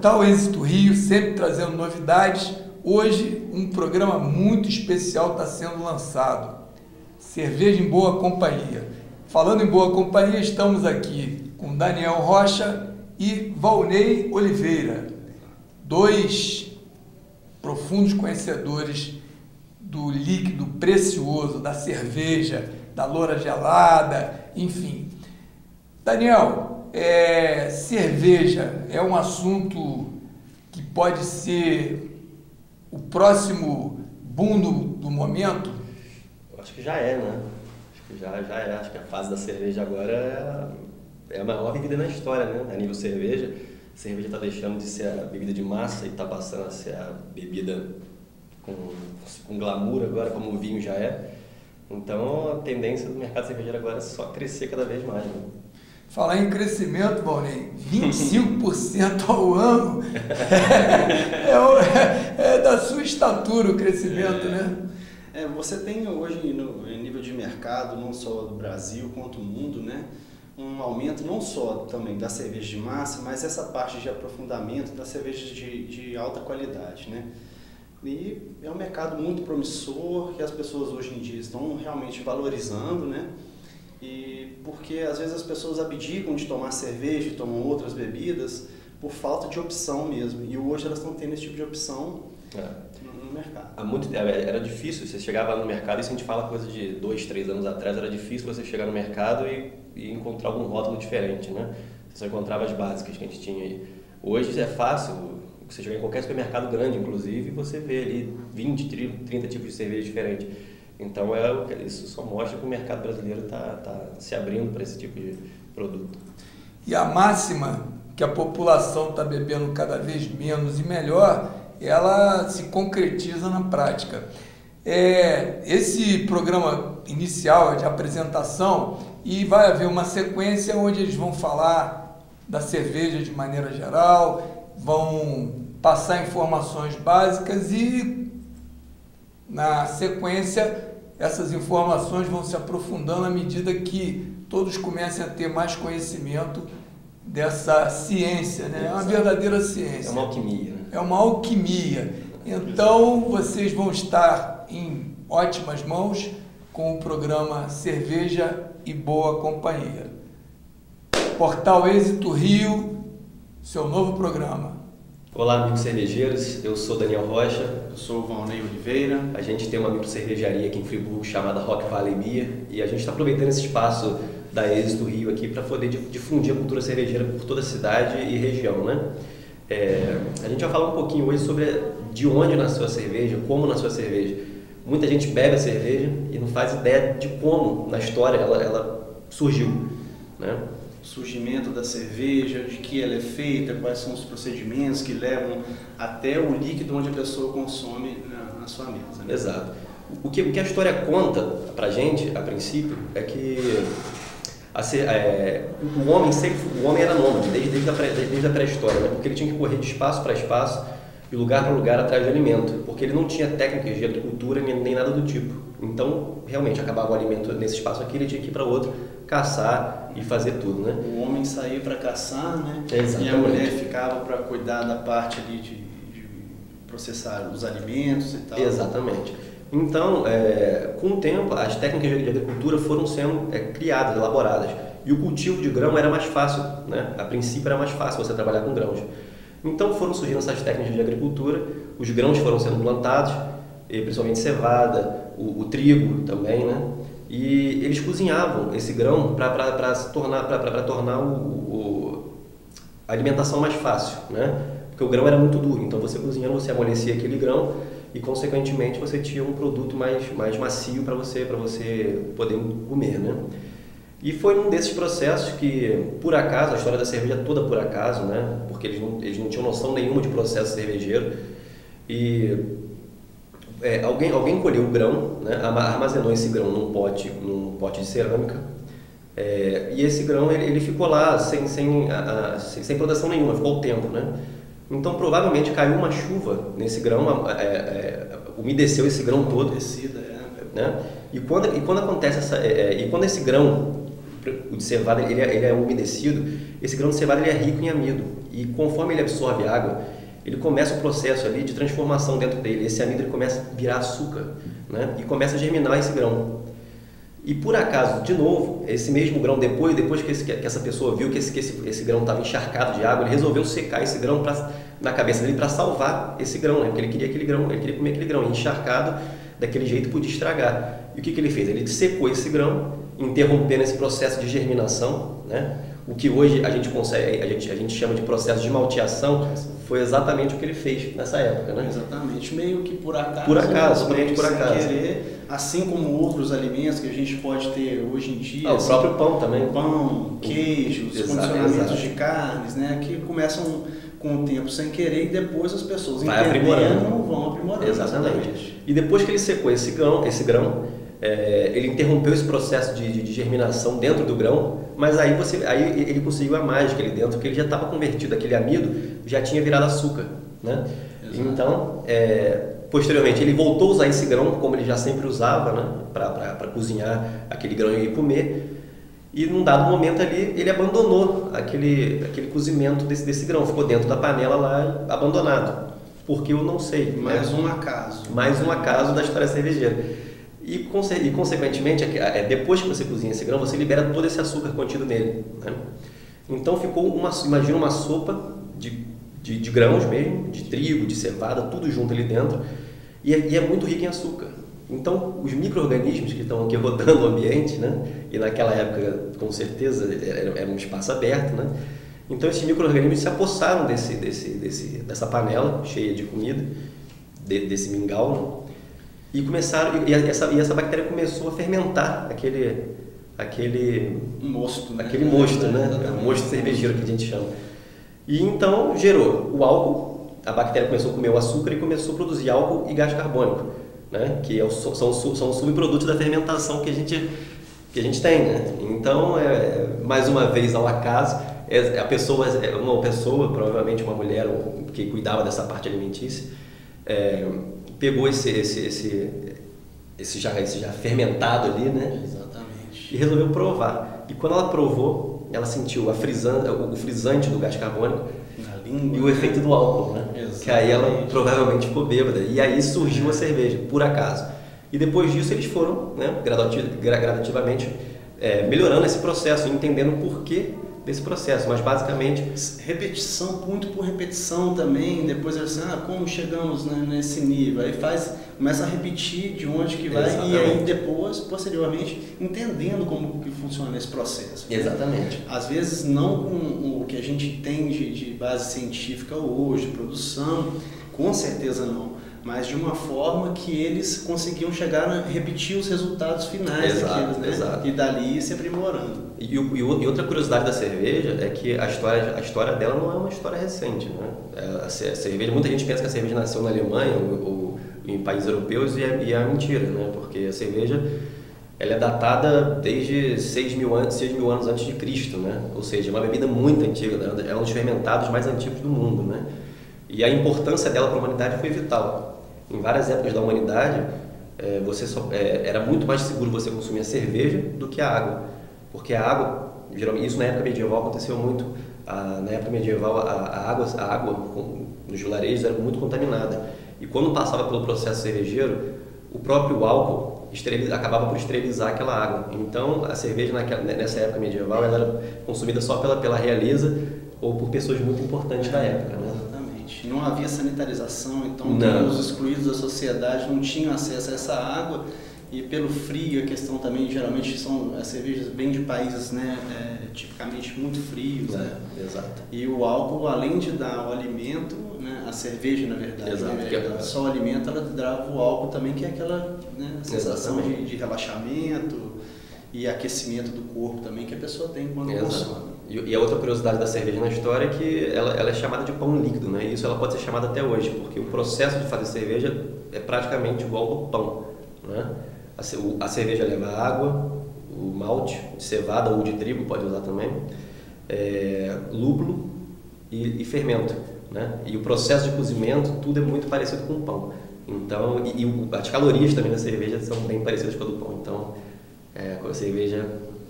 Portal Êxito Rio, sempre trazendo novidades. Hoje, um programa muito especial está sendo lançado. Cerveja em Boa Companhia. Falando em Boa Companhia, estamos aqui com Daniel Rocha e Valnei Oliveira, dois profundos conhecedores do líquido precioso, da cerveja, da loura gelada, enfim. Daniel, cerveja é um assunto que pode ser o próximo boom do momento? Acho que já é, né? Acho que já é. Acho que a fase da cerveja agora é a maior bebida na história, né? A nível cerveja. A cerveja está deixando de ser a bebida de massa e está passando a ser a bebida com glamour agora, como o vinho já é. Então a tendência do mercado cervejeiro agora é só crescer cada vez mais, né? Falar em crescimento, Valnei, 25% ao ano é da sua estatura o crescimento, né? Você tem hoje, no nível de mercado, não só do Brasil quanto do mundo, né, um aumento não só também da cerveja de massa, mas essa parte de aprofundamento da cerveja de alta qualidade, né? E é um mercado muito promissor que as pessoas hoje em dia estão realmente valorizando, né? E porque às vezes as pessoas abdicam de tomar cerveja e tomam outras bebidas por falta de opção mesmo. E hoje elas estão tendo esse tipo de opção no mercado. Há muito tempo era difícil, você chegava no mercado, isso a gente fala coisa de 2, 3 anos atrás, era difícil você chegar no mercado e encontrar algum rótulo diferente, né? Você só encontrava as básicas que a gente tinha aí. Hoje é fácil, você chegar em qualquer supermercado grande, inclusive, você vê ali 20, 30 tipos de cerveja diferentes. Então isso só mostra que o mercado brasileiro está se abrindo para esse tipo de produto. E a máxima que a população está bebendo cada vez menos e melhor, ela se concretiza na prática. Esse programa inicial é de apresentação e vai haver uma sequência onde eles vão falar da cerveja de maneira geral, vão passar informações básicas e, na sequência, essas informações vão se aprofundando à medida que todos comecem a ter mais conhecimento dessa ciência, né? É uma verdadeira ciência. É uma alquimia, né? É uma alquimia. Então, vocês vão estar em ótimas mãos com o programa Cerveja e Boa Companhia. Portal Êxito Rio, seu novo programa. Olá, amigos cervejeiros, eu sou Daniel Rocha. Eu sou o Valnei Oliveira. A gente tem uma microcervejaria aqui em Friburgo chamada Rock Valley Beer e a gente está aproveitando esse espaço da Êxito Rio aqui para poder difundir a cultura cervejeira por toda a cidade e região, né? A gente vai falar um pouquinho hoje sobre de onde nasceu a cerveja, como nasceu a cerveja. Muita gente bebe a cerveja e não faz ideia de como, na história, ela surgiu, né? Surgimento da cerveja, de que ela é feita, quais são os procedimentos que levam até o líquido onde a pessoa consome na sua mesa, né? Exato. O que a história conta pra gente, a princípio, é que o homem era nômade desde a pré-história, né? Porque ele tinha que correr de espaço para espaço e lugar para lugar atrás de alimento, porque ele não tinha técnicas de agricultura nem nada do tipo. Então, realmente, acabava o alimento nesse espaço aqui, ele tinha que ir para outro, caçar e fazer tudo, né? O homem saía para caçar, né? Exatamente. E a mulher ficava para cuidar da parte ali de processar os alimentos e tal. Exatamente. Então, com o tempo, as técnicas de agricultura foram sendo criadas, elaboradas. E o cultivo de grão era mais fácil, né? A princípio era mais fácil você trabalhar com grãos. Então foram surgindo essas técnicas de agricultura, os grãos foram sendo plantados, principalmente cevada, o trigo também, né? E eles cozinhavam esse grão para tornar a alimentação mais fácil, né? Porque o grão era muito duro, então você cozinhando, você amolecia aquele grão e consequentemente você tinha um produto mais macio para você poder comer, né? E foi num desses processos que, por acaso, a história da cerveja é toda por acaso, né? Porque eles não tinham noção nenhuma de processo cervejeiro. E alguém colheu o grão, né? Armazenou esse grão num pote de cerâmica. E esse grão ele ficou lá sem produção nenhuma, ficou o tempo, né? Então provavelmente caiu uma chuva nesse grão, umedeceu esse grão todo, né? E quando acontece quando esse grão o de cevada ele é umedecido, esse grão de cevada ele é rico em amido. E conforme ele absorve água, ele começa o processo ali de transformação dentro dele. Esse amido ele começa a virar açúcar, né? E começa a germinar esse grão. E por acaso, de novo, esse mesmo grão, depois que essa pessoa viu que esse grão estava encharcado de água, ele resolveu secar esse grão na cabeça dele para salvar esse grão, né? Porque ele queria aquele grão, ele queria comer aquele grão, e encharcado daquele jeito podia estragar. E o que ele fez? Ele secou esse grão, interrompendo esse processo de germinação, né? O que hoje a gente chama de processo de malteação, foi exatamente o que ele fez nessa época, né? Exatamente, meio que por acaso. Por acaso, totalmente por sem acaso. querer, assim como outros alimentos que a gente pode ter hoje em dia. O próprio pão também. Pão, queijos, condicionamentos de carnes, né? Que começam com o tempo sem querer e depois as pessoas vão aprimorando. Exatamente. E depois que ele secou esse grão, ele interrompeu esse processo de germinação dentro do grão, mas aí ele conseguiu a mágica ali dentro, que ele já estava convertido, aquele amido já tinha virado açúcar, né? Então, posteriormente, ele voltou a usar esse grão como ele já sempre usava, né? Para cozinhar aquele grão e comer. E num dado momento ali, ele abandonou aquele cozimento desse grão, ficou dentro da panela lá, abandonado. Porque eu não sei. Mais um acaso. Mais um acaso da história cervejeira. E consequentemente, depois que você cozinha esse grão, você libera todo esse açúcar contido nele, né? Então imagina uma sopa de grãos mesmo, de trigo, de cevada, tudo junto ali dentro, e é muito rico em açúcar. Então, os micro-organismos que estão aqui rodando o ambiente, né? E naquela época, com certeza, era um espaço aberto, né? Então, esses micro-organismos se apossaram dessa panela cheia de comida, desse mingau, né? E começaram, e essa bactéria começou a fermentar aquele mosto, né? O mosto cervejeiro que a gente chama. E então gerou o álcool, a bactéria começou a comer o açúcar e começou a produzir álcool e gás carbônico, né? Que são os subprodutos da fermentação que a gente tem, né? Então, mais uma vez, ao acaso, uma pessoa, provavelmente uma mulher que cuidava dessa parte alimentícia, pegou esse já fermentado ali, né? Exatamente. E resolveu provar. E quando ela provou, ela sentiu o frisante do gás carbônico na língua, e o efeito do álcool, né? Exatamente. Que aí ela provavelmente ficou bêbada. E aí surgiu a cerveja, por acaso. E depois disso eles foram, né, gradativamente melhorando esse processo, entendendo o porquê desse processo, mas basicamente repetição, muito por repetição também. Depois assim, como chegamos, né, nesse nível, aí começa a repetir de onde que vai. Exatamente. E aí depois, posteriormente, entendendo como que funciona esse processo. Exatamente. Às vezes não com o que a gente tem de base científica hoje, produção, com certeza não, mas de uma forma que eles conseguiam chegar a repetir os resultados finais daquilo, né? Exato. E dali se aprimorando. E outra curiosidade da cerveja é que a história dela não é uma história recente, né? A cerveja, muita gente pensa que a cerveja nasceu na Alemanha ou em países europeus e é mentira, né? Porque a cerveja ela é datada desde 6 mil anos antes de Cristo, né? Ou seja, é uma bebida muito antiga, né? É um dos fermentados mais antigos do mundo, né? E a importância dela para a humanidade foi vital. Em várias épocas da humanidade, era muito mais seguro você consumir a cerveja do que a água. Porque a água, geralmente, isso na época medieval aconteceu muito. Na época medieval, a água nos vilarejos era muito contaminada. E quando passava pelo processo cervejeiro, o próprio álcool acabava por esterilizar aquela água. Então, a cerveja nessa época medieval ela era consumida só pela realeza ou por pessoas muito importantes da época, né? Exatamente. Não havia sanitarização, então os excluídos da sociedade não tinham acesso a essa água. E pelo frio, a questão também, geralmente são as cervejas bem de países, né, tipicamente muito frios, né? Exato. E o álcool, além de dar o alimento, né, a cerveja, na verdade, exato, né, só o alimento, ela dava o álcool também, que é aquela, né, sensação de relaxamento e aquecimento do corpo também que a pessoa tem quando consome. E a outra curiosidade da cerveja na história é que ela é chamada de pão líquido, né? E isso ela pode ser chamada até hoje, porque o processo de fazer cerveja é praticamente igual ao pão, né? A cerveja leva água, o malte de cevada ou de trigo, pode usar também, lúpulo e fermento, né? E o processo de cozimento, tudo é muito parecido com o pão. Então, as calorias também da cerveja são bem parecidas com a do pão. Então, a cerveja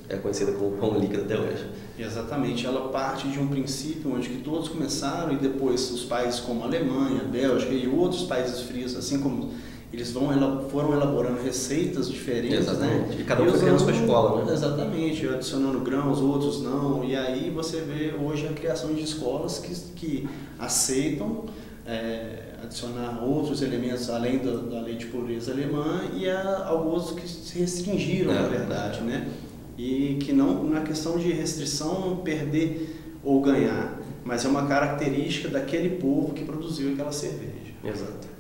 é conhecida como pão líquido até hoje. Exatamente, ela parte de um princípio onde que todos começaram e depois os países como a Alemanha, Bélgica e outros países frios, assim como eles foram elaborando receitas diferentes, exatamente, né? E cada um foi criando sua escola, né? Exatamente, adicionando grãos, outros não, e aí você vê hoje a criação de escolas que aceitam adicionar outros elementos além da lei de pureza alemã e há alguns que se restringiram, na verdade, né? E que não é questão de restrição, não perder ou ganhar, mas é uma característica daquele povo que produziu aquela cerveja. Exato.